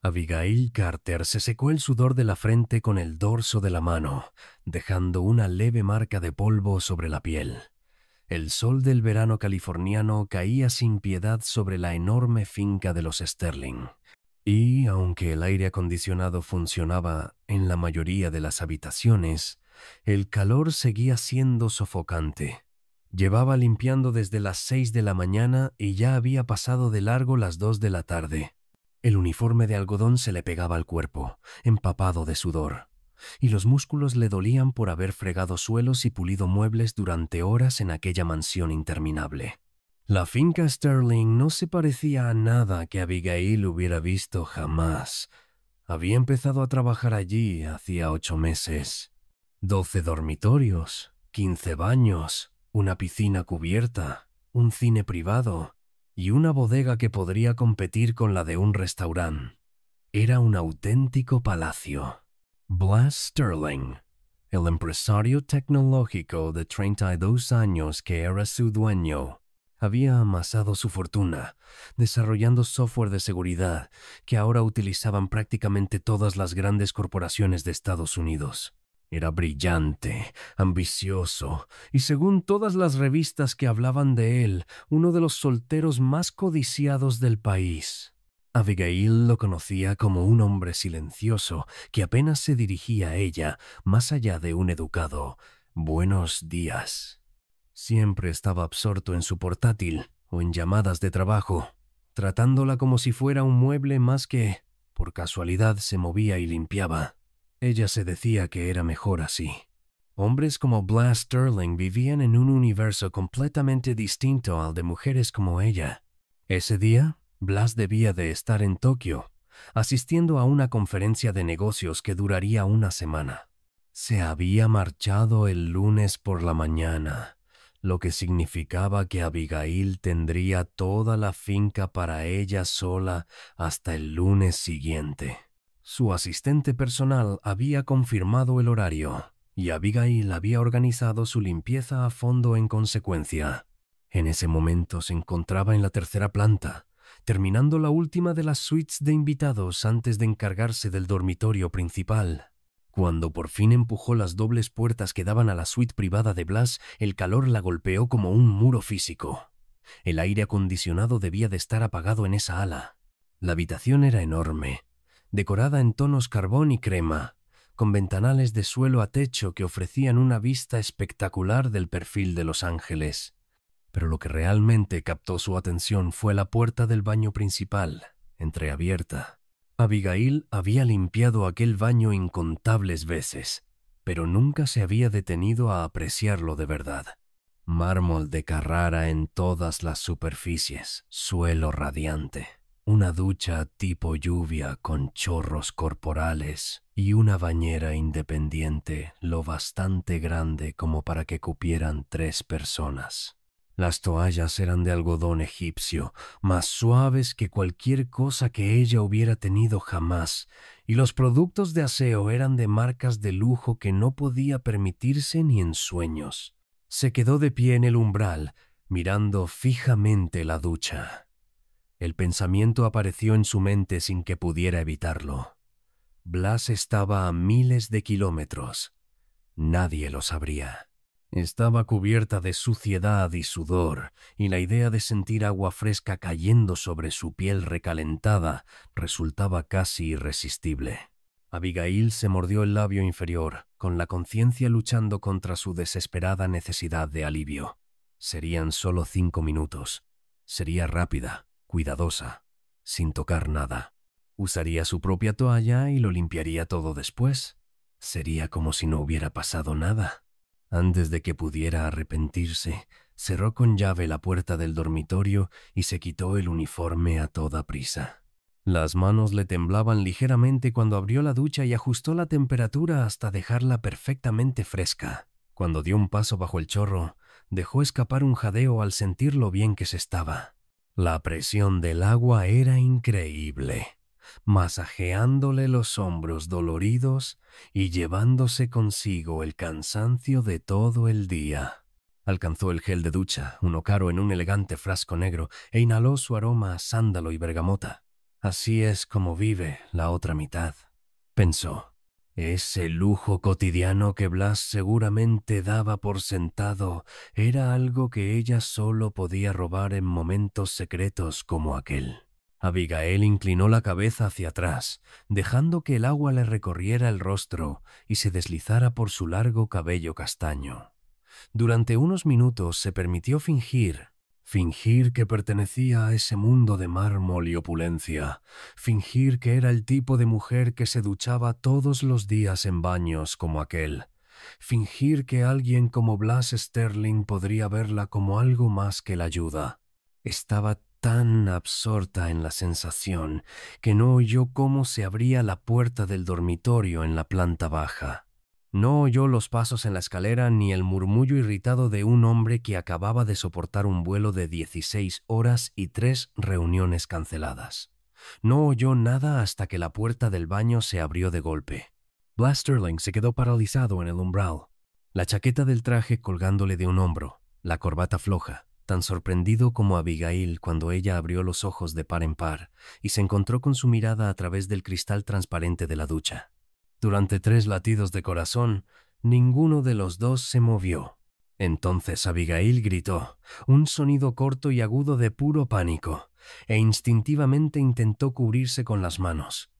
Abigail Carter se secó el sudor de la frente con el dorso de la mano, dejando una leve marca de polvo sobre la piel. El sol del verano californiano caía sin piedad sobre la enorme finca de los Sterling. Y, aunque el aire acondicionado funcionaba en la mayoría de las habitaciones, el calor seguía siendo sofocante. Llevaba limpiando desde las 6 de la mañana y ya había pasado de largo las 2 de la tarde. El uniforme de algodón se le pegaba al cuerpo, empapado de sudor, y los músculos le dolían por haber fregado suelos y pulido muebles durante horas en aquella mansión interminable. La finca Sterling no se parecía a nada que Abigail hubiera visto jamás. Había empezado a trabajar allí hacía 8 meses. 12 dormitorios, 15 baños, una piscina cubierta, un cine privado y una bodega que podría competir con la de un restaurante. Era un auténtico palacio. Blas Sterling, el empresario tecnológico de 32 años que era su dueño, había amasado su fortuna, desarrollando software de seguridad que ahora utilizaban prácticamente todas las grandes corporaciones de Estados Unidos. Era brillante, ambicioso y, según todas las revistas que hablaban de él, uno de los solteros más codiciados del país. Abigail lo conocía como un hombre silencioso que apenas se dirigía a ella más allá de un educado «buenos días». Siempre estaba absorto en su portátil o en llamadas de trabajo, tratándola como si fuera un mueble más que, por casualidad, se movía y limpiaba. Ella se decía que era mejor así. Hombres como Blas Sterling vivían en un universo completamente distinto al de mujeres como ella. Ese día, Blas debía de estar en Tokio, asistiendo a una conferencia de negocios que duraría una semana. Se había marchado el lunes por la mañana, lo que significaba que Abigail tendría toda la finca para ella sola hasta el lunes siguiente. Su asistente personal había confirmado el horario, y Abigail había organizado su limpieza a fondo en consecuencia. En ese momento se encontraba en la tercera planta, terminando la última de las suites de invitados antes de encargarse del dormitorio principal. Cuando por fin empujó las dobles puertas que daban a la suite privada de Blas, el calor la golpeó como un muro físico. El aire acondicionado debía de estar apagado en esa ala. La habitación era enorme, decorada en tonos carbón y crema, con ventanales de suelo a techo que ofrecían una vista espectacular del perfil de Los Ángeles. Pero lo que realmente captó su atención fue la puerta del baño principal, entreabierta. Abigail había limpiado aquel baño incontables veces, pero nunca se había detenido a apreciarlo de verdad. Mármol de Carrara en todas las superficies, suelo radiante, una ducha tipo lluvia con chorros corporales y una bañera independiente lo bastante grande como para que cupieran 3 personas. Las toallas eran de algodón egipcio, más suaves que cualquier cosa que ella hubiera tenido jamás, y los productos de aseo eran de marcas de lujo que no podía permitirse ni en sueños. Se quedó de pie en el umbral, mirando fijamente la ducha. El pensamiento apareció en su mente sin que pudiera evitarlo. Blas estaba a miles de kilómetros. Nadie lo sabría. Estaba cubierta de suciedad y sudor, y la idea de sentir agua fresca cayendo sobre su piel recalentada resultaba casi irresistible. Abigail se mordió el labio inferior, con la conciencia luchando contra su desesperada necesidad de alivio. Serían solo 5 minutos. Sería rápida, cuidadosa, sin tocar nada. Usaría su propia toalla y lo limpiaría todo después. Sería como si no hubiera pasado nada. Antes de que pudiera arrepentirse, cerró con llave la puerta del dormitorio y se quitó el uniforme a toda prisa. Las manos le temblaban ligeramente cuando abrió la ducha y ajustó la temperatura hasta dejarla perfectamente fresca. Cuando dio un paso bajo el chorro, dejó escapar un jadeo al sentir lo bien que se estaba. La presión del agua era increíble, masajeándole los hombros doloridos y llevándose consigo el cansancio de todo el día. Alcanzó el gel de ducha, uno caro en un elegante frasco negro, e inhaló su aroma a sándalo y bergamota. Así es como vive la otra mitad, pensó. Ese lujo cotidiano que Blas seguramente daba por sentado era algo que ella solo podía robar en momentos secretos como aquel. Abigail inclinó la cabeza hacia atrás, dejando que el agua le recorriera el rostro y se deslizara por su largo cabello castaño. Durante unos minutos se permitió fingir que pertenecía a ese mundo de mármol y opulencia, fingir que era el tipo de mujer que se duchaba todos los días en baños como aquel, fingir que alguien como Blas Sterling podría verla como algo más que la ayuda. Estaba tan absorta en la sensación que no oyó cómo se abría la puerta del dormitorio en la planta baja. No oyó los pasos en la escalera ni el murmullo irritado de un hombre que acababa de soportar un vuelo de 16 horas y 3 reuniones canceladas. No oyó nada hasta que la puerta del baño se abrió de golpe. Blas Sterling se quedó paralizado en el umbral, la chaqueta del traje colgándole de un hombro, la corbata floja, tan sorprendido como Abigail cuando ella abrió los ojos de par en par y se encontró con su mirada a través del cristal transparente de la ducha. Durante 3 latidos de corazón, ninguno de los dos se movió. Entonces Abigail gritó, un sonido corto y agudo de puro pánico, e instintivamente intentó cubrirse con las manos.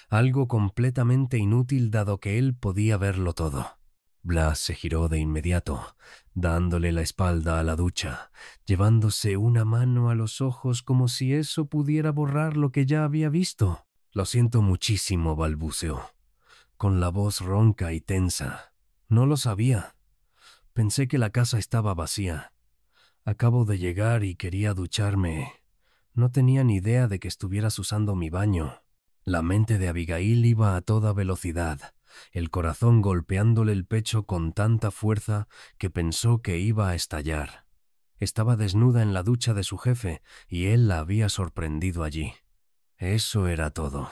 Algo completamente inútil dado que él podía verlo todo. Blas se giró de inmediato, dándole la espalda a la ducha, llevándose una mano a los ojos como si eso pudiera borrar lo que ya había visto. Lo siento muchísimo, balbuceó, con la voz ronca y tensa. No lo sabía. Pensé que la casa estaba vacía. Acabo de llegar y quería ducharme. No tenía ni idea de que estuvieras usando mi baño. La mente de Abigail iba a toda velocidad, el corazón golpeándole el pecho con tanta fuerza que pensó que iba a estallar. Estaba desnuda en la ducha de su jefe y él la había sorprendido allí. Eso era todo.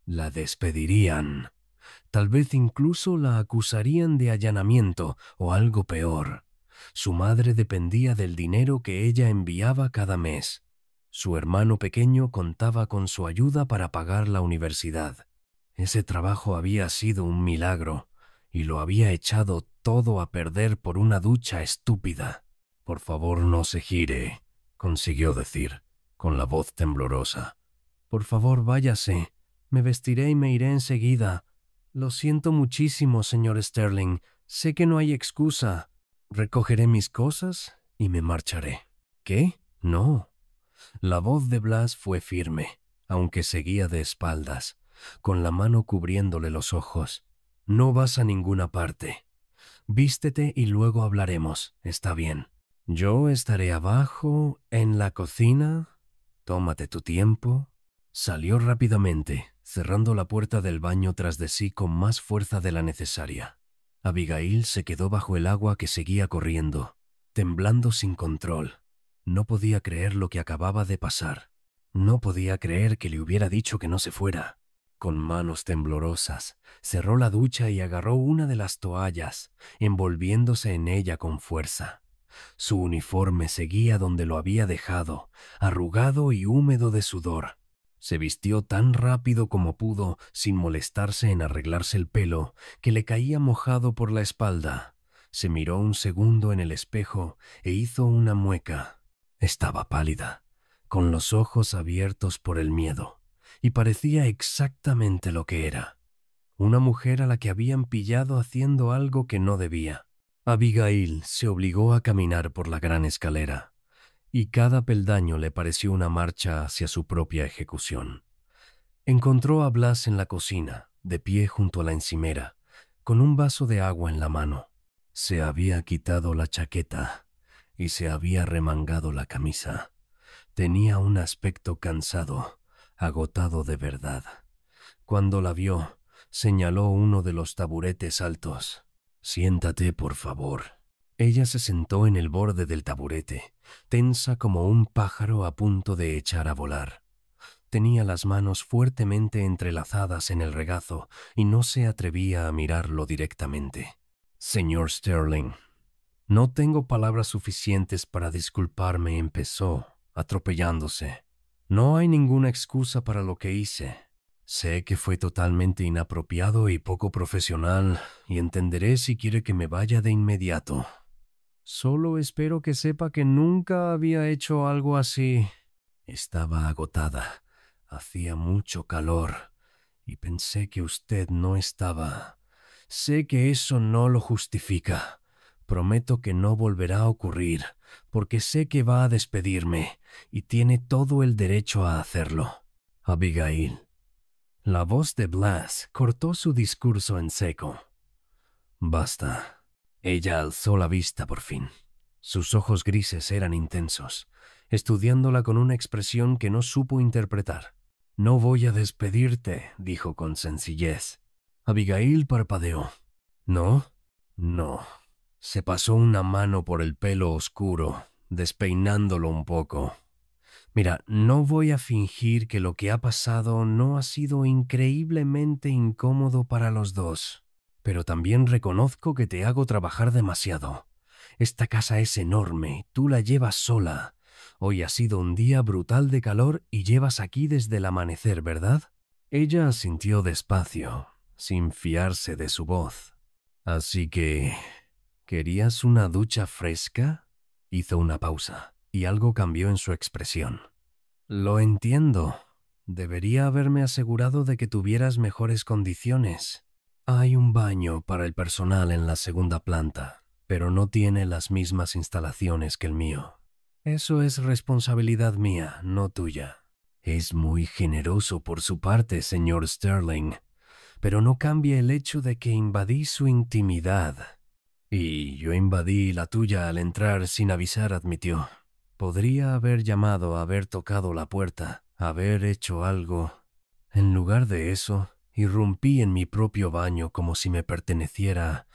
La despedirían. Tal vez incluso la acusarían de allanamiento o algo peor. Su madre dependía del dinero que ella enviaba cada mes. Su hermano pequeño contaba con su ayuda para pagar la universidad. Ese trabajo había sido un milagro y lo había echado todo a perder por una ducha estúpida. «Por favor, no se gire», consiguió decir, con la voz temblorosa. «Por favor, váyase. Me vestiré y me iré enseguida. Lo siento muchísimo, señor Sterling. Sé que no hay excusa. Recogeré mis cosas y me marcharé». «¿Qué? No». La voz de Blas fue firme, aunque seguía de espaldas, con la mano cubriéndole los ojos. «No vas a ninguna parte. Vístete y luego hablaremos, ¿está bien? Yo estaré abajo, en la cocina. Tómate tu tiempo». Salió rápidamente, cerrando la puerta del baño tras de sí con más fuerza de la necesaria. Abigail se quedó bajo el agua que seguía corriendo, temblando sin control. No podía creer lo que acababa de pasar. No podía creer que le hubiera dicho que no se fuera. Con manos temblorosas, cerró la ducha y agarró una de las toallas, envolviéndose en ella con fuerza. Su uniforme seguía donde lo había dejado, arrugado y húmedo de sudor. Se vistió tan rápido como pudo, sin molestarse en arreglarse el pelo, que le caía mojado por la espalda. Se miró un segundo en el espejo e hizo una mueca. Estaba pálida, con los ojos abiertos por el miedo, y parecía exactamente lo que era. Una mujer a la que habían pillado haciendo algo que no debía. Abigail se obligó a caminar por la gran escalera, y cada peldaño le pareció una marcha hacia su propia ejecución. Encontró a Blas en la cocina, de pie junto a la encimera, con un vaso de agua en la mano. Se había quitado la chaqueta y se había remangado la camisa. Tenía un aspecto cansado, agotado de verdad. Cuando la vio, señaló uno de los taburetes altos. «Siéntate, por favor». Ella se sentó en el borde del taburete, tensa como un pájaro a punto de echar a volar. Tenía las manos fuertemente entrelazadas en el regazo y no se atrevía a mirarlo directamente. «Señor Sterling, no tengo palabras suficientes para disculparme», empezó, atropellándose. No hay ninguna excusa para lo que hice. Sé que fue totalmente inapropiado y poco profesional, y entenderé si quiere que me vaya de inmediato. Solo espero que sepa que nunca había hecho algo así. Estaba agotada, hacía mucho calor, y pensé que usted no estaba. Sé que eso no lo justifica. Prometo que no volverá a ocurrir, porque sé que va a despedirme, y tiene todo el derecho a hacerlo. Abigail. La voz de Blas cortó su discurso en seco. Basta. Ella alzó la vista por fin. Sus ojos grises eran intensos, estudiándola con una expresión que no supo interpretar. No voy a despedirte, dijo con sencillez. Abigail parpadeó. ¿No? No. Se pasó una mano por el pelo oscuro, despeinándolo un poco. Mira, no voy a fingir que lo que ha pasado no ha sido increíblemente incómodo para los dos, pero también reconozco que te hago trabajar demasiado. Esta casa es enorme, tú la llevas sola. Hoy ha sido un día brutal de calor y llevas aquí desde el amanecer, ¿verdad? Ella asintió despacio, sin fiarse de su voz. Así que... ¿querías una ducha fresca? Hizo una pausa, y algo cambió en su expresión. Lo entiendo. Debería haberme asegurado de que tuvieras mejores condiciones. Hay un baño para el personal en la segunda planta, pero no tiene las mismas instalaciones que el mío. Eso es responsabilidad mía, no tuya. Es muy generoso por su parte, señor Sterling, pero no cambia el hecho de que invadí su intimidad. Y yo invadí la tuya al entrar sin avisar, admitió. Podría haber llamado, haber tocado la puerta, haber hecho algo. En lugar de eso, irrumpí en mi propio baño como si me perteneciera,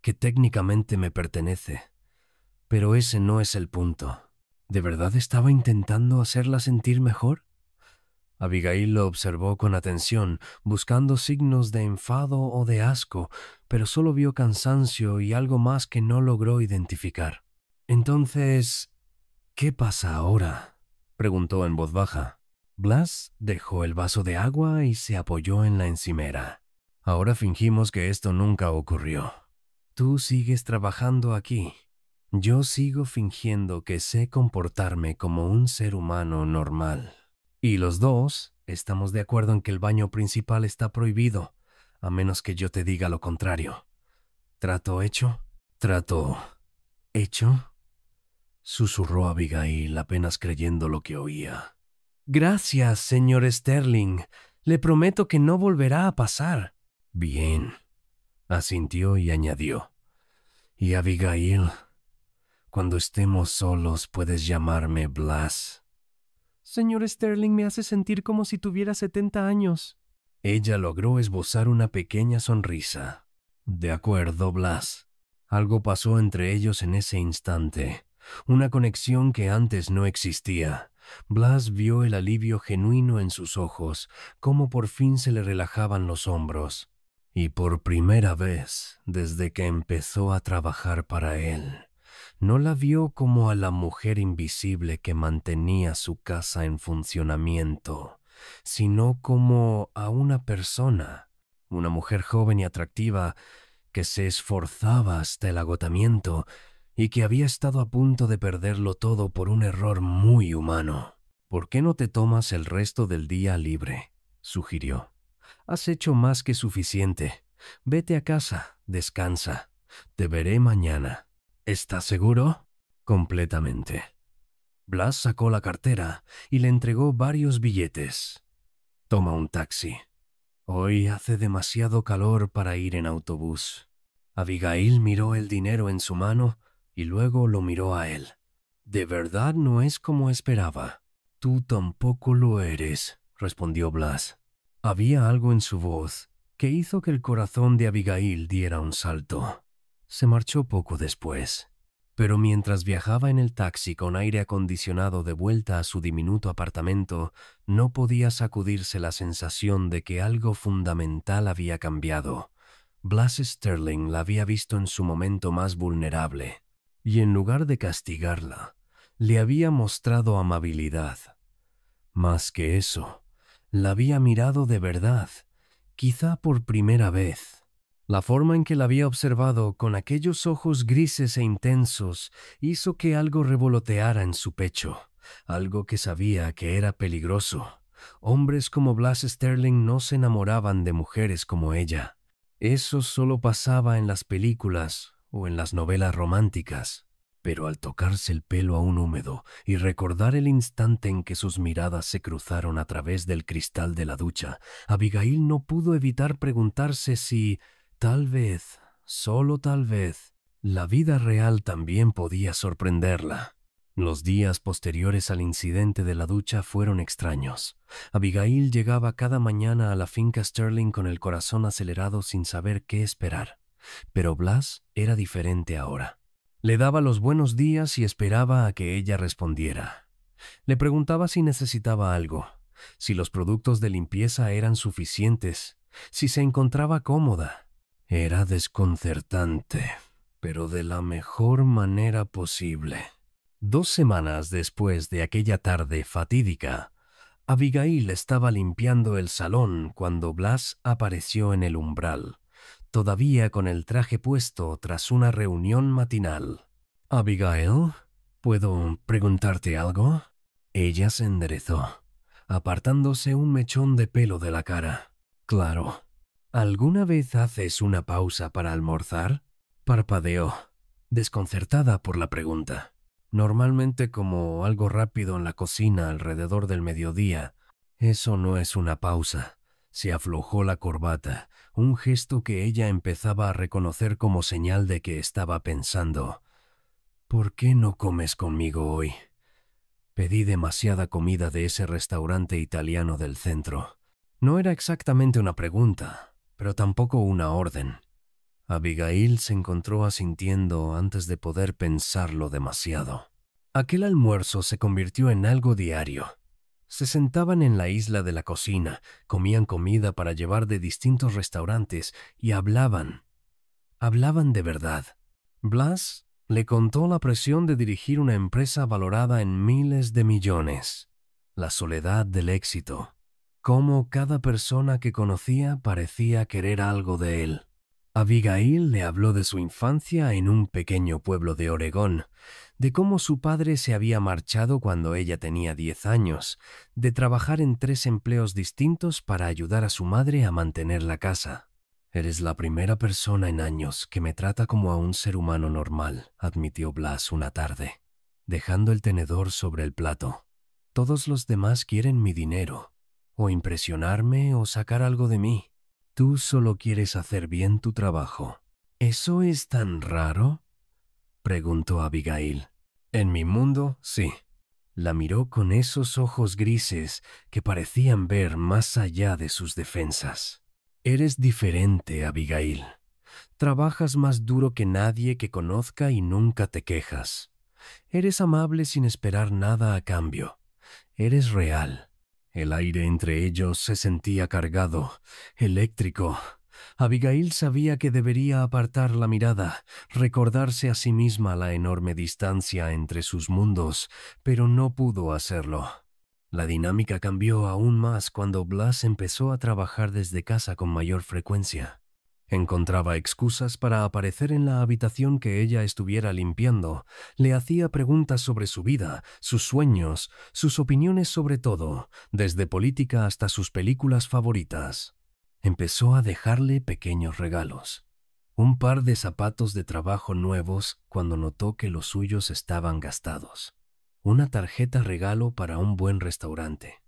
que técnicamente me pertenece. Pero ese no es el punto. ¿De verdad estaba intentando hacerla sentir mejor? Abigail lo observó con atención, buscando signos de enfado o de asco, pero solo vio cansancio y algo más que no logró identificar. Entonces, ¿qué pasa ahora?, preguntó en voz baja. Blas dejó el vaso de agua y se apoyó en la encimera. Ahora fingimos que esto nunca ocurrió. Tú sigues trabajando aquí. Yo sigo fingiendo que sé comportarme como un ser humano normal. Y los dos estamos de acuerdo en que el baño principal está prohibido, a menos que yo te diga lo contrario. ¿Trato hecho? ¿Trato hecho?, susurró Abigail, apenas creyendo lo que oía. Gracias, señor Sterling. Le prometo que no volverá a pasar. Bien, asintió y añadió. Y Abigail, cuando estemos solos puedes llamarme Blas. Señor Sterling me hace sentir como si tuviera 70 años. Ella logró esbozar una pequeña sonrisa. De acuerdo, Blas. Algo pasó entre ellos en ese instante. Una conexión que antes no existía. Blas vio el alivio genuino en sus ojos, cómo por fin se le relajaban los hombros. Y por primera vez, desde que empezó a trabajar para él, no la vio como a la mujer invisible que mantenía su casa en funcionamiento, sino como a una persona, una mujer joven y atractiva que se esforzaba hasta el agotamiento y que había estado a punto de perderlo todo por un error muy humano. ¿Por qué no te tomas el resto del día libre?, sugirió. Has hecho más que suficiente. Vete a casa, descansa. Te veré mañana. ¿Estás seguro? Completamente. Blas sacó la cartera y le entregó varios billetes. Toma un taxi. Hoy hace demasiado calor para ir en autobús. Abigail miró el dinero en su mano y luego lo miró a él. De verdad no es como esperaba. Tú tampoco lo eres, respondió Blas. Había algo en su voz que hizo que el corazón de Abigail diera un salto. Se marchó poco después. Pero mientras viajaba en el taxi con aire acondicionado de vuelta a su diminuto apartamento, no podía sacudirse la sensación de que algo fundamental había cambiado. Blas Sterling la había visto en su momento más vulnerable, y en lugar de castigarla, le había mostrado amabilidad. Más que eso, la había mirado de verdad, quizá por primera vez. La forma en que la había observado con aquellos ojos grises e intensos hizo que algo revoloteara en su pecho, algo que sabía que era peligroso. Hombres como Blas Sterling no se enamoraban de mujeres como ella. Eso solo pasaba en las películas o en las novelas románticas. Pero al tocarse el pelo aún húmedo y recordar el instante en que sus miradas se cruzaron a través del cristal de la ducha, Abigail no pudo evitar preguntarse si, tal vez, solo tal vez, la vida real también podía sorprenderla. Los días posteriores al incidente de la ducha fueron extraños. Abigail llegaba cada mañana a la finca Sterling con el corazón acelerado sin saber qué esperar. Pero Blas era diferente ahora. Le daba los buenos días y esperaba a que ella respondiera. Le preguntaba si necesitaba algo, si los productos de limpieza eran suficientes, si se encontraba cómoda. Era desconcertante, pero de la mejor manera posible. 2 semanas después de aquella tarde fatídica, Abigail estaba limpiando el salón cuando Blas apareció en el umbral, todavía con el traje puesto tras una reunión matinal. «Abigail, ¿puedo preguntarte algo?» Ella se enderezó, apartándose un mechón de pelo de la cara. «Claro. ¿Alguna vez haces una pausa para almorzar?» Parpadeó, desconcertada por la pregunta. «Normalmente como algo rápido en la cocina alrededor del mediodía. Eso no es una pausa». Se aflojó la corbata, un gesto que ella empezaba a reconocer como señal de que estaba pensando. «¿Por qué no comes conmigo hoy?» Pedí demasiada comida de ese restaurante italiano del centro. No era exactamente una pregunta, pero tampoco una orden. Abigail se encontró asintiendo antes de poder pensarlo demasiado. Aquel almuerzo se convirtió en algo diario. Se sentaban en la isla de la cocina, comían comida para llevar de distintos restaurantes y hablaban. Hablaban de verdad. Blas le contó la presión de dirigir una empresa valorada en miles de millones, la soledad del éxito, cómo cada persona que conocía parecía querer algo de él. Abigail le habló de su infancia en un pequeño pueblo de Oregón, de cómo su padre se había marchado cuando ella tenía 10 años, de trabajar en 3 empleos distintos para ayudar a su madre a mantener la casa. «Eres la primera persona en años que me trata como a un ser humano normal», admitió Blas una tarde, dejando el tenedor sobre el plato. «Todos los demás quieren mi dinero, o impresionarme o sacar algo de mí. Tú solo quieres hacer bien tu trabajo». «¿Eso es tan raro?», preguntó Abigail. «En mi mundo, sí». La miró con esos ojos grises que parecían ver más allá de sus defensas. «Eres diferente, Abigail. Trabajas más duro que nadie que conozca y nunca te quejas. Eres amable sin esperar nada a cambio. Eres real». El aire entre ellos se sentía cargado, eléctrico. Abigail sabía que debería apartar la mirada, recordarse a sí misma la enorme distancia entre sus mundos, pero no pudo hacerlo. La dinámica cambió aún más cuando Blas empezó a trabajar desde casa con mayor frecuencia. Encontraba excusas para aparecer en la habitación que ella estuviera limpiando. Le hacía preguntas sobre su vida, sus sueños, sus opiniones sobre todo, desde política hasta sus películas favoritas. Empezó a dejarle pequeños regalos. Un par de zapatos de trabajo nuevos cuando notó que los suyos estaban gastados. Una tarjeta regalo para un buen restaurante.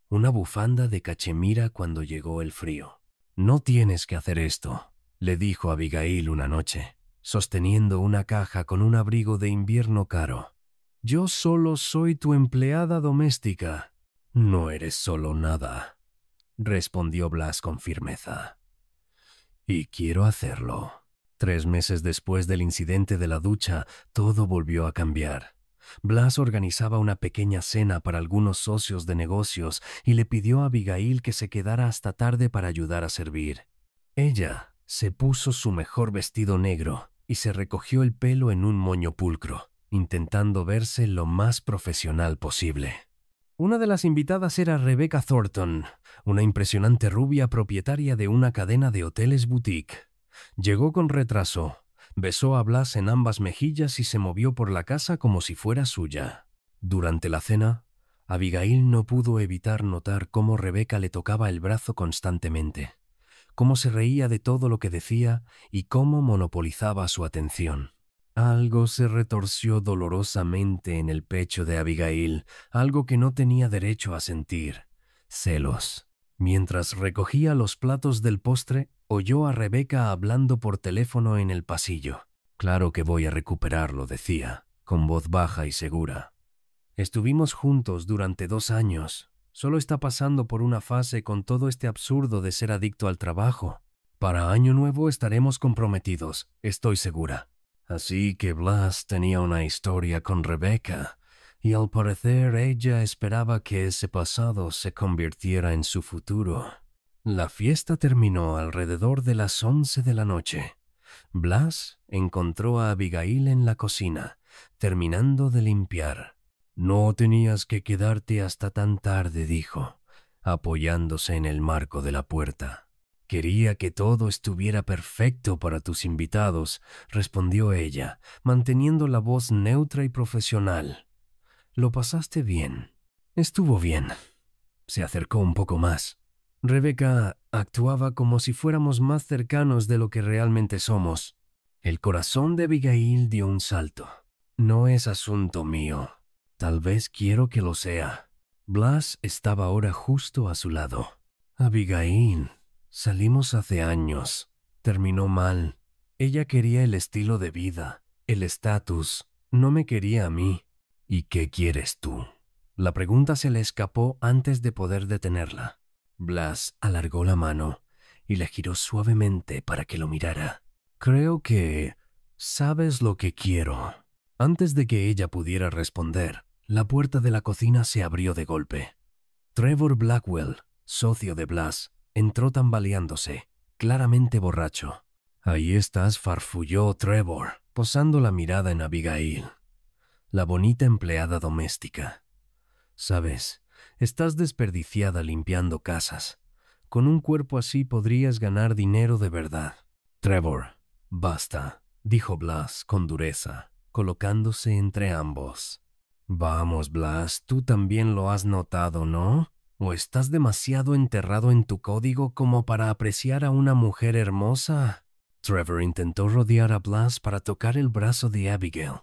Una bufanda de cachemira cuando llegó el frío. «No tienes que hacer esto», le dijo Abigail una noche, sosteniendo una caja con un abrigo de invierno caro. «Yo solo soy tu empleada doméstica». «No eres solo nada», respondió Blas con firmeza. «Y quiero hacerlo». 3 meses después del incidente de la ducha, todo volvió a cambiar. Blas organizaba una pequeña cena para algunos socios de negocios y le pidió a Abigail que se quedara hasta tarde para ayudar a servir. Ella se puso su mejor vestido negro y se recogió el pelo en un moño pulcro, intentando verse lo más profesional posible. Una de las invitadas era Rebecca Thornton, una impresionante rubia propietaria de una cadena de hoteles boutique. Llegó con retraso, besó a Blas en ambas mejillas y se movió por la casa como si fuera suya. Durante la cena, Abigail no pudo evitar notar cómo Rebecca le tocaba el brazo constantemente, cómo se reía de todo lo que decía y cómo monopolizaba su atención. Algo se retorció dolorosamente en el pecho de Abigail, algo que no tenía derecho a sentir: celos. Mientras recogía los platos del postre, oyó a Rebecca hablando por teléfono en el pasillo. «Claro que voy a recuperarlo», decía, con voz baja y segura. «Estuvimos juntos durante 2 años. Solo está pasando por una fase con todo este absurdo de ser adicto al trabajo. Para Año Nuevo estaremos comprometidos, estoy segura». Así que Blas tenía una historia con Rebecca, y al parecer ella esperaba que ese pasado se convirtiera en su futuro. La fiesta terminó alrededor de las 11 de la noche. Blas encontró a Abigail en la cocina, terminando de limpiar. «No tenías que quedarte hasta tan tarde», dijo, apoyándose en el marco de la puerta. «Quería que todo estuviera perfecto para tus invitados», respondió ella, manteniendo la voz neutra y profesional. «¿Lo pasaste bien?» «Estuvo bien». Se acercó un poco más. Rebecca actuaba como si fuéramos más cercanos de lo que realmente somos. El corazón de Abigail dio un salto. «No es asunto mío. Tal vez quiero que lo sea». Blas estaba ahora justo a su lado. «Abigail, salimos hace años. Terminó mal. Ella quería el estilo de vida, el estatus. No me quería a mí». «¿Y qué quieres tú?». La pregunta se le escapó antes de poder detenerla. Blas alargó la mano y la giró suavemente para que lo mirara. «Creo que sabes lo que quiero». Antes de que ella pudiera responder, la puerta de la cocina se abrió de golpe. Trevor Blackwell, socio de Blas, entró tambaleándose, claramente borracho. «Ahí estás», farfulló Trevor, posando la mirada en Abigail, la bonita empleada doméstica. «Sabes, estás desperdiciada limpiando casas. Con un cuerpo así podrías ganar dinero de verdad». «Trevor, basta», dijo Blas con dureza, colocándose entre ambos. «Vamos, Blas, tú también lo has notado, ¿no? ¿O estás demasiado enterrado en tu código como para apreciar a una mujer hermosa?» Trevor intentó rodear a Blas para tocar el brazo de Abigail.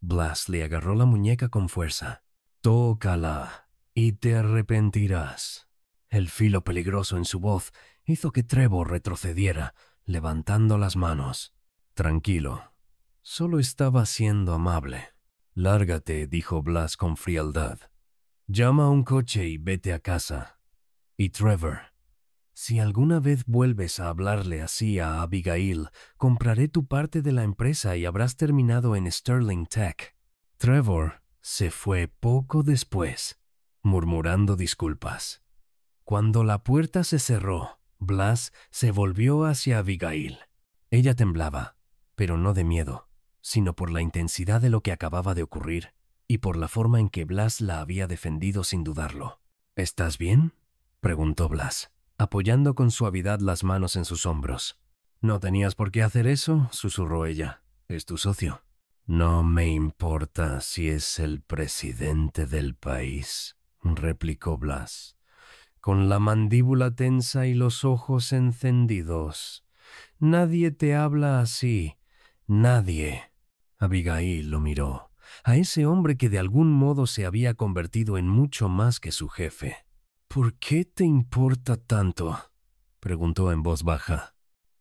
Blas le agarró la muñeca con fuerza. «Tócala y te arrepentirás». El filo peligroso en su voz hizo que Trevor retrocediera, levantando las manos. «Tranquilo, solo estaba siendo amable». «Lárgate», dijo Blas con frialdad. «Llama a un coche y vete a casa. Y Trevor, si alguna vez vuelves a hablarle así a Abigail, compraré tu parte de la empresa y habrás terminado en Sterling Tech». Trevor se fue poco después, murmurando disculpas. Cuando la puerta se cerró, Blas se volvió hacia Abigail. Ella temblaba, pero no de miedo, sino por la intensidad de lo que acababa de ocurrir y por la forma en que Blas la había defendido sin dudarlo. «¿Estás bien?», preguntó Blas, apoyando con suavidad las manos en sus hombros. «No tenías por qué hacer eso», susurró ella. «Es tu socio». «No me importa si es el presidente del país», replicó Blas, con la mandíbula tensa y los ojos encendidos. «Nadie te habla así. Nadie». Abigail lo miró, a ese hombre que de algún modo se había convertido en mucho más que su jefe. «¿Por qué te importa tanto?», preguntó en voz baja.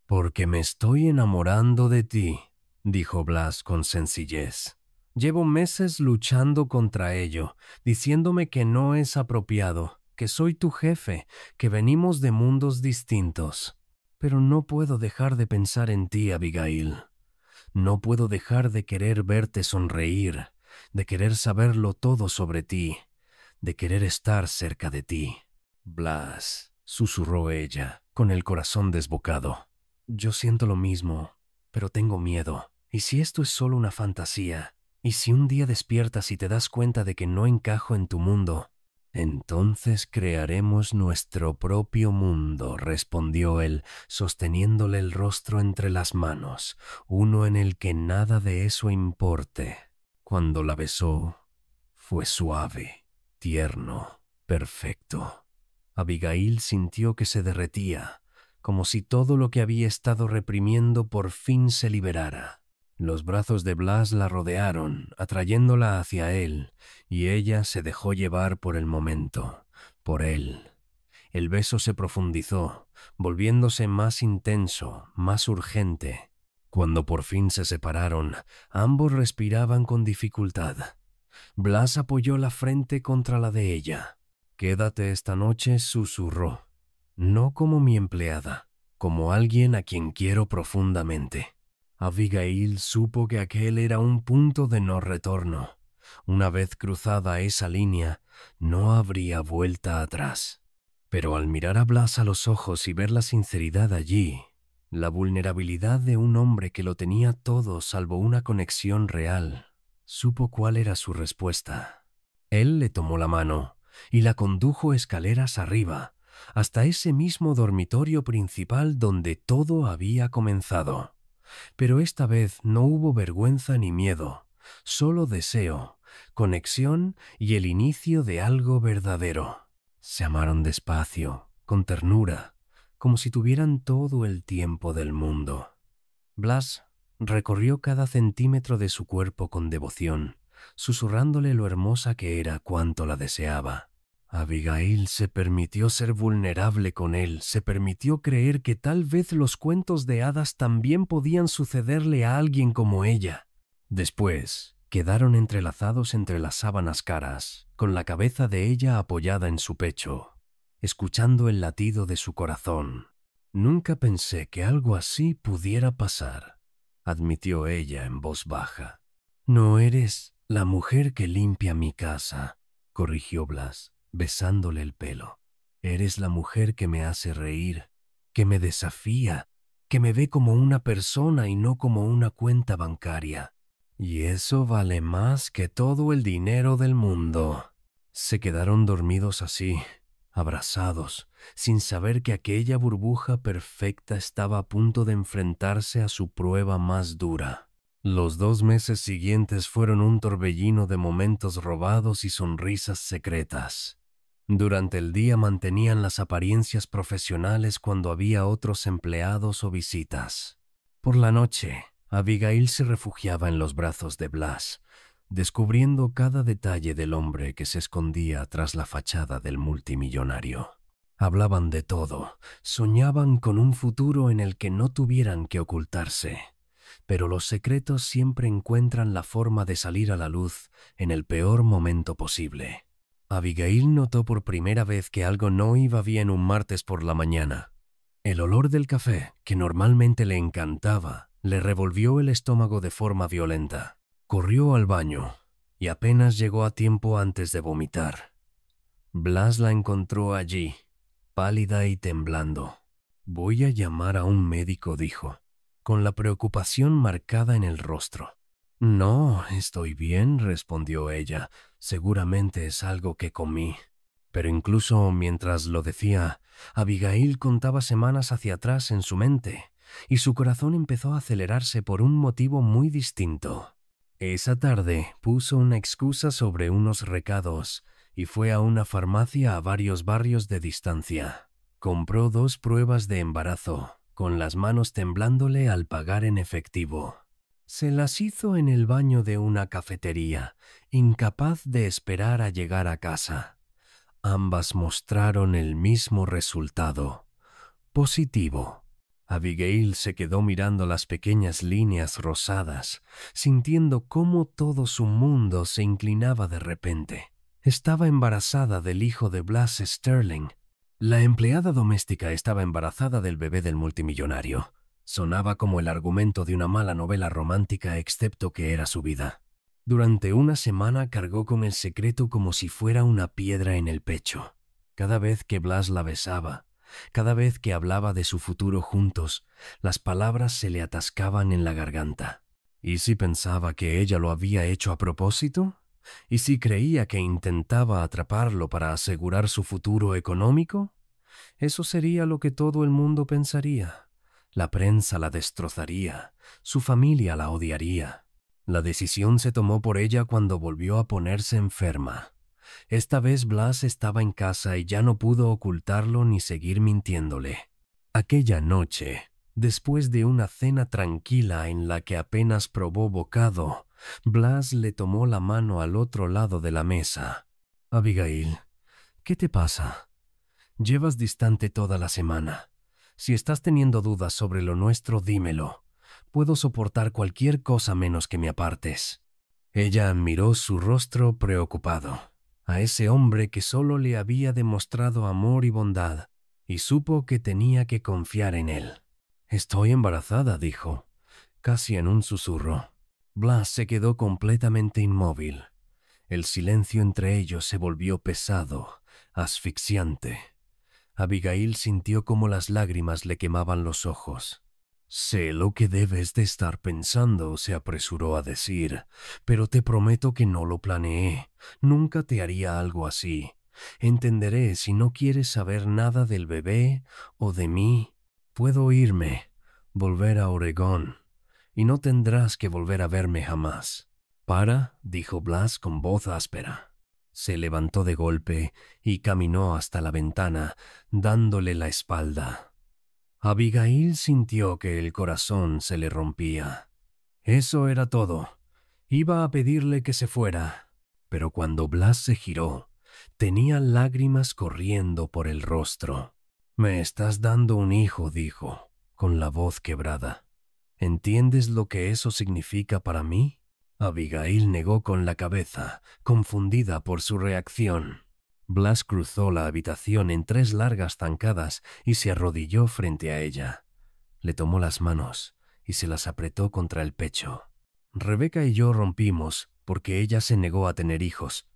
«Porque me estoy enamorando de ti», dijo Blas con sencillez. «Llevo meses luchando contra ello, diciéndome que no es apropiado, que soy tu jefe, que venimos de mundos distintos. Pero no puedo dejar de pensar en ti, Abigail. No puedo dejar de querer verte sonreír, de querer saberlo todo sobre ti, de querer estar cerca de ti». «Blas», susurró ella, con el corazón desbocado. «Yo siento lo mismo, pero tengo miedo. ¿Y si esto es solo una fantasía? ¿Y si un día despiertas y te das cuenta de que no encajo en tu mundo? Entonces crearemos nuestro propio mundo, respondió él, sosteniéndole el rostro entre las manos, uno en el que nada de eso importe. Cuando la besó, fue suave, tierno, perfecto. Abigail sintió que se derretía, como si todo lo que había estado reprimiendo por fin se liberara. Los brazos de Blas la rodearon, atrayéndola hacia él, y ella se dejó llevar por el momento, por él. El beso se profundizó, volviéndose más intenso, más urgente. Cuando por fin se separaron, ambos respiraban con dificultad. Blas apoyó la frente contra la de ella. «Quédate esta noche», susurró. «No como mi empleada, como alguien a quien quiero profundamente». Abigail supo que aquel era un punto de no retorno. Una vez cruzada esa línea, no habría vuelta atrás. Pero al mirar a Blas a los ojos y ver la sinceridad allí, la vulnerabilidad de un hombre que lo tenía todo salvo una conexión real, supo cuál era su respuesta. Él le tomó la mano y la condujo escaleras arriba, hasta ese mismo dormitorio principal donde todo había comenzado. Pero esta vez no hubo vergüenza ni miedo, solo deseo, conexión y el inicio de algo verdadero. Se amaron despacio, con ternura, como si tuvieran todo el tiempo del mundo. Blas recorrió cada centímetro de su cuerpo con devoción, susurrándole lo hermosa que era cuanto la deseaba. Abigail se permitió ser vulnerable con él, se permitió creer que tal vez los cuentos de hadas también podían sucederle a alguien como ella. Después, quedaron entrelazados entre las sábanas caras, con la cabeza de ella apoyada en su pecho, escuchando el latido de su corazón. «Nunca pensé que algo así pudiera pasar», admitió ella en voz baja. «No eres la mujer que limpia mi casa», corrigió Blas, besándole el pelo. «Eres la mujer que me hace reír, que me desafía, que me ve como una persona y no como una cuenta bancaria. Y eso vale más que todo el dinero del mundo». Se quedaron dormidos así, abrazados, sin saber que aquella burbuja perfecta estaba a punto de enfrentarse a su prueba más dura. Los 2 meses siguientes fueron un torbellino de momentos robados y sonrisas secretas. Durante el día mantenían las apariencias profesionales cuando había otros empleados o visitas. Por la noche, Abigail se refugiaba en los brazos de Blas, descubriendo cada detalle del hombre que se escondía tras la fachada del multimillonario. Hablaban de todo, soñaban con un futuro en el que no tuvieran que ocultarse. Pero los secretos siempre encuentran la forma de salir a la luz en el peor momento posible. Abigail notó por primera vez que algo no iba bien un martes por la mañana. El olor del café, que normalmente le encantaba, le revolvió el estómago de forma violenta. Corrió al baño y apenas llegó a tiempo antes de vomitar. Blas la encontró allí, pálida y temblando. «Voy a llamar a un médico», dijo, con la preocupación marcada en el rostro. «No, estoy bien», respondió ella. «Seguramente es algo que comí». Pero incluso mientras lo decía, Abigail contaba semanas hacia atrás en su mente, y su corazón empezó a acelerarse por un motivo muy distinto. Esa tarde puso una excusa sobre unos recados y fue a una farmacia a varios barrios de distancia. Compró 2 pruebas de embarazo, con las manos temblándole al pagar en efectivo. Se las hizo en el baño de una cafetería, incapaz de esperar a llegar a casa. Ambas mostraron el mismo resultado: positivo. Abigail se quedó mirando las pequeñas líneas rosadas, sintiendo cómo todo su mundo se inclinaba de repente. Estaba embarazada del hijo de Blas Sterling. La empleada doméstica estaba embarazada del bebé del multimillonario. Sonaba como el argumento de una mala novela romántica, excepto que era su vida. Durante una semana cargó con el secreto como si fuera una piedra en el pecho. Cada vez que Blas la besaba, cada vez que hablaba de su futuro juntos, las palabras se le atascaban en la garganta. ¿Y si pensaba que ella lo había hecho a propósito? ¿Y si creía que intentaba atraparlo para asegurar su futuro económico? Eso sería lo que todo el mundo pensaría. La prensa la destrozaría, su familia la odiaría. La decisión se tomó por ella cuando volvió a ponerse enferma. Esta vez Blas estaba en casa y ya no pudo ocultarlo ni seguir mintiéndole. Aquella noche, después de una cena tranquila en la que apenas probó bocado, Blas le tomó la mano al otro lado de la mesa. «Abigail, ¿qué te pasa? Llevas distante toda la semana. Si estás teniendo dudas sobre lo nuestro, dímelo. Puedo soportar cualquier cosa menos que me apartes». Ella miró su rostro preocupado, a ese hombre que solo le había demostrado amor y bondad, y supo que tenía que confiar en él. «Estoy embarazada», dijo, casi en un susurro. Blas se quedó completamente inmóvil. El silencio entre ellos se volvió pesado, asfixiante. Abigail sintió cómo las lágrimas le quemaban los ojos. «Sé lo que debes de estar pensando», se apresuró a decir, «pero te prometo que no lo planeé. Nunca te haría algo así. Entenderé si no quieres saber nada del bebé o de mí. Puedo irme, volver a Oregón, y no tendrás que volver a verme jamás». «Para», dijo Blas con voz áspera. Se levantó de golpe y caminó hasta la ventana, dándole la espalda. Abigail sintió que el corazón se le rompía. Eso era todo. Iba a pedirle que se fuera, pero cuando Blas se giró, tenía lágrimas corriendo por el rostro. «Me estás dando un hijo», dijo, con la voz quebrada. «¿Entiendes lo que eso significa para mí?» Abigail negó con la cabeza, confundida por su reacción. Blas cruzó la habitación en 3 largas zancadas y se arrodilló frente a ella. Le tomó las manos y se las apretó contra el pecho. «Rebeca y yo rompimos porque ella se negó a tener hijos.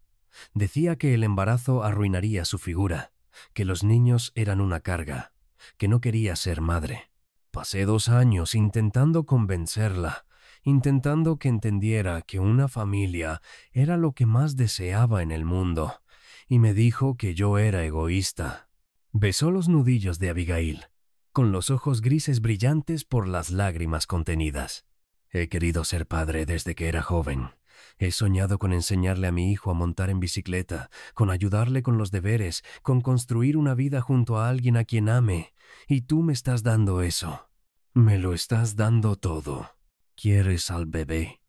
Decía que el embarazo arruinaría su figura, que los niños eran una carga, que no quería ser madre. Pasé 2 años intentando convencerla, intentando que entendiera que una familia era lo que más deseaba en el mundo, y me dijo que yo era egoísta». Besó los nudillos de Abigail, con los ojos grises brillantes por las lágrimas contenidas. «He querido ser padre desde que era joven. He soñado con enseñarle a mi hijo a montar en bicicleta, con ayudarle con los deberes, con construir una vida junto a alguien a quien ame. Y tú me estás dando eso. Me lo estás dando todo. ¿Quieres al bebé?»,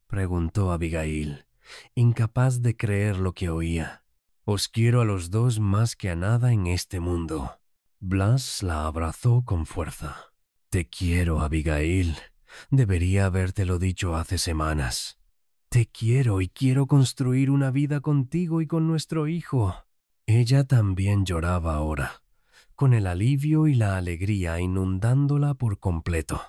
preguntó Abigail, incapaz de creer lo que oía. «Os quiero a los dos más que a nada en este mundo». Blas la abrazó con fuerza. «Te quiero, Abigail. Debería habértelo dicho hace semanas. Te quiero y quiero construir una vida contigo y con nuestro hijo». Ella también lloraba ahora, con el alivio y la alegría inundándola por completo.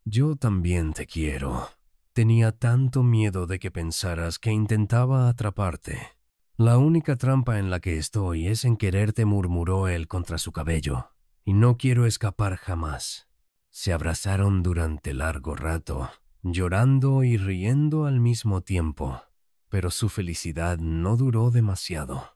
«Yo también te quiero. Tenía tanto miedo de que pensaras que intentaba atraparte. La única trampa en la que estoy es en quererte», murmuró él contra su cabello, «y no quiero escapar jamás». Se abrazaron durante largo rato, llorando y riendo al mismo tiempo, pero su felicidad no duró demasiado.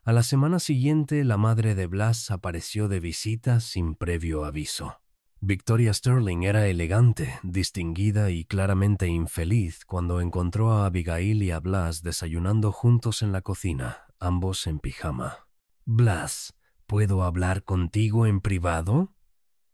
A la semana siguiente, la madre de Blas apareció de visita sin previo aviso. Victoria Sterling era elegante, distinguida y claramente infeliz cuando encontró a Abigail y a Blas desayunando juntos en la cocina, ambos en pijama. «Blas, ¿puedo hablar contigo en privado?»,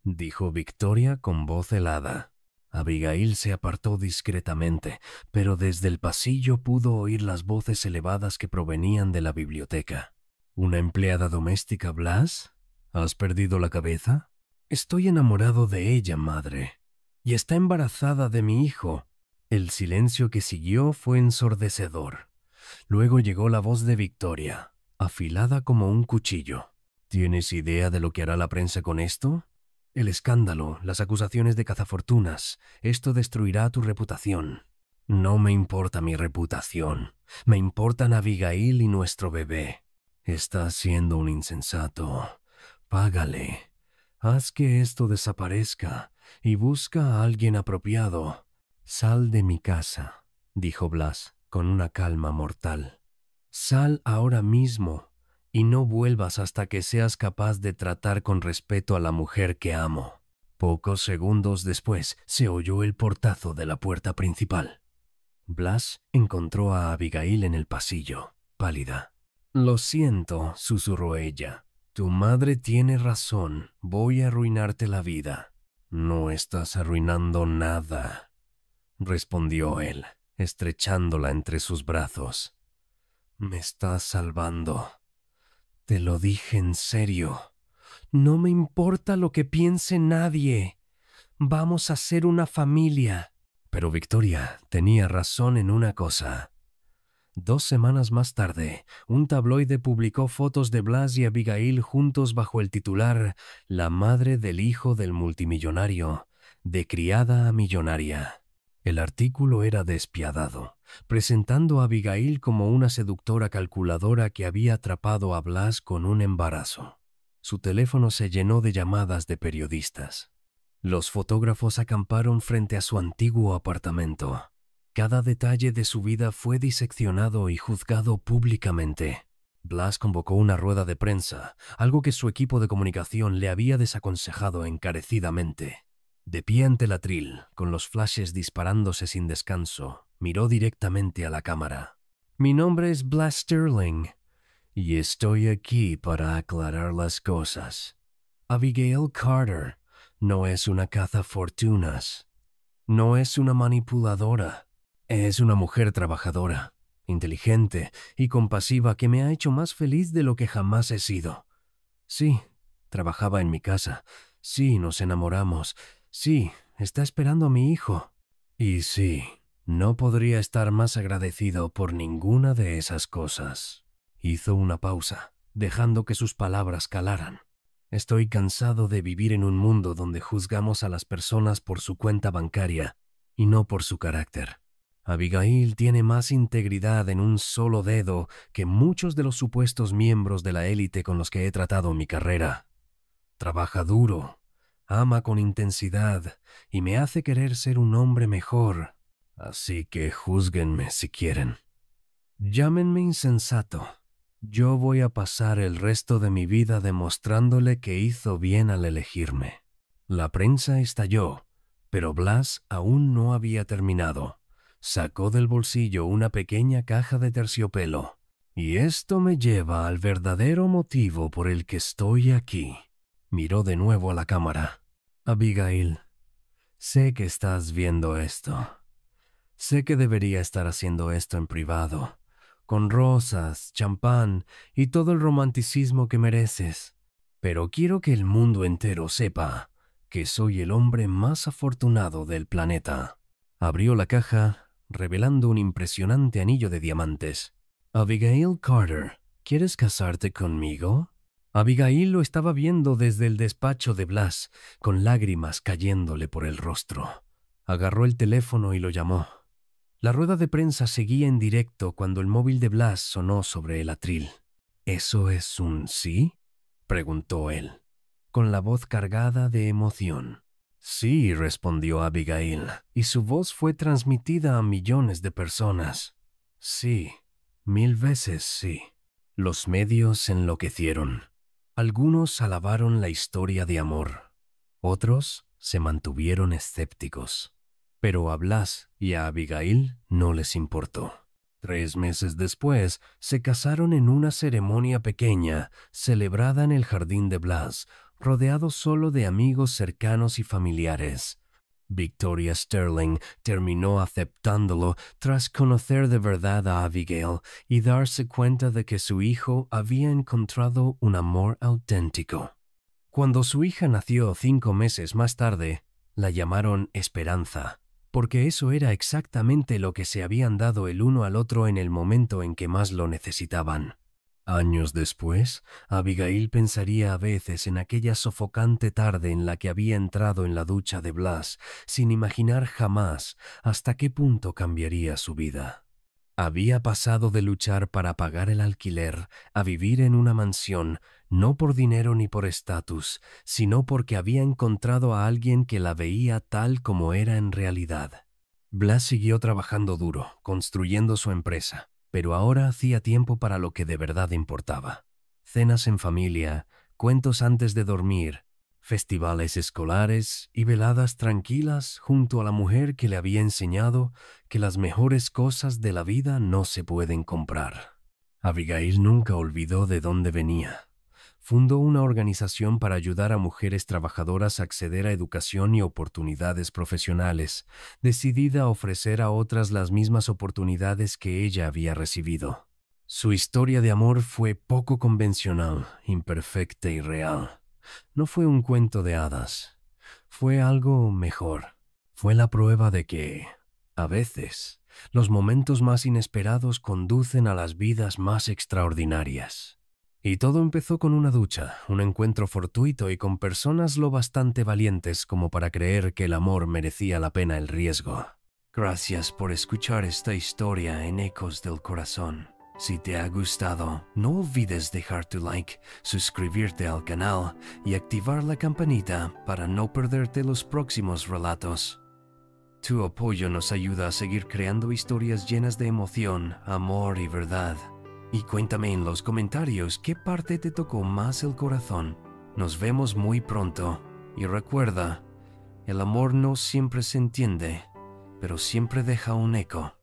dijo Victoria con voz helada. Abigail se apartó discretamente, pero desde el pasillo pudo oír las voces elevadas que provenían de la biblioteca. «¿Una empleada doméstica, Blas? ¿Has perdido la cabeza?» «Estoy enamorado de ella, madre. Y está embarazada de mi hijo». El silencio que siguió fue ensordecedor. Luego llegó la voz de Victoria, afilada como un cuchillo. «¿Tienes idea de lo que hará la prensa con esto? El escándalo, las acusaciones de cazafortunas, esto destruirá tu reputación». «No me importa mi reputación. Me importan Abigail y nuestro bebé». «Estás siendo un insensato. Págale. Haz que esto desaparezca y busca a alguien apropiado». «Sal de mi casa», dijo Blas. con una calma mortal. Sal ahora mismo y no vuelvas hasta que seas capaz de tratar con respeto a la mujer que amo. Pocos segundos después se oyó el portazo de la puerta principal. Blas encontró a Abigail en el pasillo, pálida. «Lo siento», susurró ella. «Tu madre tiene razón. Voy a arruinarte la vida». «No estás arruinando nada», respondió él, estrechándola entre sus brazos. «Me estás salvando. Te lo dije en serio. No me importa lo que piense nadie. Vamos a ser una familia». Pero Victoria tenía razón en una cosa. 2 semanas más tarde, un tabloide publicó fotos de Blas y Abigail juntos bajo el titular «La madre del hijo del multimillonario, de criada a millonaria». El artículo era despiadado, presentando a Abigail como una seductora calculadora que había atrapado a Blas con un embarazo. Su teléfono se llenó de llamadas de periodistas. Los fotógrafos acamparon frente a su antiguo apartamento. Cada detalle de su vida fue diseccionado y juzgado públicamente. Blas convocó una rueda de prensa, algo que su equipo de comunicación le había desaconsejado encarecidamente. De pie ante el atril, con los flashes disparándose sin descanso, miró directamente a la cámara. «Mi nombre es Blas Sterling, y estoy aquí para aclarar las cosas. Abigail Carter no es una cazafortunas. No es una manipuladora. Es una mujer trabajadora, inteligente y compasiva que me ha hecho más feliz de lo que jamás he sido. Sí, trabajaba en mi casa. Sí, nos enamoramos. Sí, está esperando a mi hijo. Y sí, no podría estar más agradecido por ninguna de esas cosas». Hizo una pausa, dejando que sus palabras calaran. «Estoy cansado de vivir en un mundo donde juzgamos a las personas por su cuenta bancaria y no por su carácter. Abigail tiene más integridad en un solo dedo que muchos de los supuestos miembros de la élite con los que he tratado en mi carrera. Trabaja duro, ama con intensidad y me hace querer ser un hombre mejor. Así que júzguenme si quieren. Llámenme insensato. Yo voy a pasar el resto de mi vida demostrándole que hizo bien al elegirme». La prensa estalló, pero Blas aún no había terminado. Sacó del bolsillo una pequeña caja de terciopelo. «Y esto me lleva al verdadero motivo por el que estoy aquí». Miró de nuevo a la cámara. «Abigail, sé que estás viendo esto. Sé que debería estar haciendo esto en privado, con rosas, champán y todo el romanticismo que mereces. Pero quiero que el mundo entero sepa que soy el hombre más afortunado del planeta». Abrió la caja, revelando un impresionante anillo de diamantes. «Abigail Carter, ¿quieres casarte conmigo?» Abigail lo estaba viendo desde el despacho de Blas, con lágrimas cayéndole por el rostro. Agarró el teléfono y lo llamó. La rueda de prensa seguía en directo cuando el móvil de Blas sonó sobre el atril. «¿Eso es un sí?», preguntó él, con la voz cargada de emoción. «Sí», respondió Abigail, y su voz fue transmitida a millones de personas. «Sí, 1000 veces sí». Los medios enloquecieron. Algunos alabaron la historia de amor. Otros se mantuvieron escépticos. Pero a Blas y a Abigail no les importó. 3 meses después, se casaron en una ceremonia pequeña, celebrada en el jardín de Blas, rodeado solo de amigos cercanos y familiares. Victoria Sterling terminó aceptándolo tras conocer de verdad a Abigail y darse cuenta de que su hijo había encontrado un amor auténtico. Cuando su hija nació 5 meses más tarde, la llamaron Esperanza, porque eso era exactamente lo que se habían dado el uno al otro en el momento en que más lo necesitaban. Años después, Abigail pensaría a veces en aquella sofocante tarde en la que había entrado en la ducha de Blas, sin imaginar jamás hasta qué punto cambiaría su vida. Había pasado de luchar para pagar el alquiler a vivir en una mansión, no por dinero ni por estatus, sino porque había encontrado a alguien que la veía tal como era en realidad. Blas siguió trabajando duro, construyendo su empresa, pero ahora hacía tiempo para lo que de verdad importaba. Cenas en familia, cuentos antes de dormir, festivales escolares y veladas tranquilas junto a la mujer que le había enseñado que las mejores cosas de la vida no se pueden comprar. Abigail nunca olvidó de dónde venía. Fundó una organización para ayudar a mujeres trabajadoras a acceder a educación y oportunidades profesionales, decidida a ofrecer a otras las mismas oportunidades que ella había recibido. Su historia de amor fue poco convencional, imperfecta y real. No fue un cuento de hadas. Fue algo mejor. Fue la prueba de que, a veces, los momentos más inesperados conducen a las vidas más extraordinarias. Y todo empezó con una ducha, un encuentro fortuito y con personas lo bastante valientes como para creer que el amor merecía la pena el riesgo. Gracias por escuchar esta historia en Ecos del Corazón. Si te ha gustado, no olvides dejar tu like, suscribirte al canal y activar la campanita para no perderte los próximos relatos. Tu apoyo nos ayuda a seguir creando historias llenas de emoción, amor y verdad. Y cuéntame en los comentarios qué parte te tocó más el corazón. Nos vemos muy pronto. Y recuerda, el amor no siempre se entiende, pero siempre deja un eco.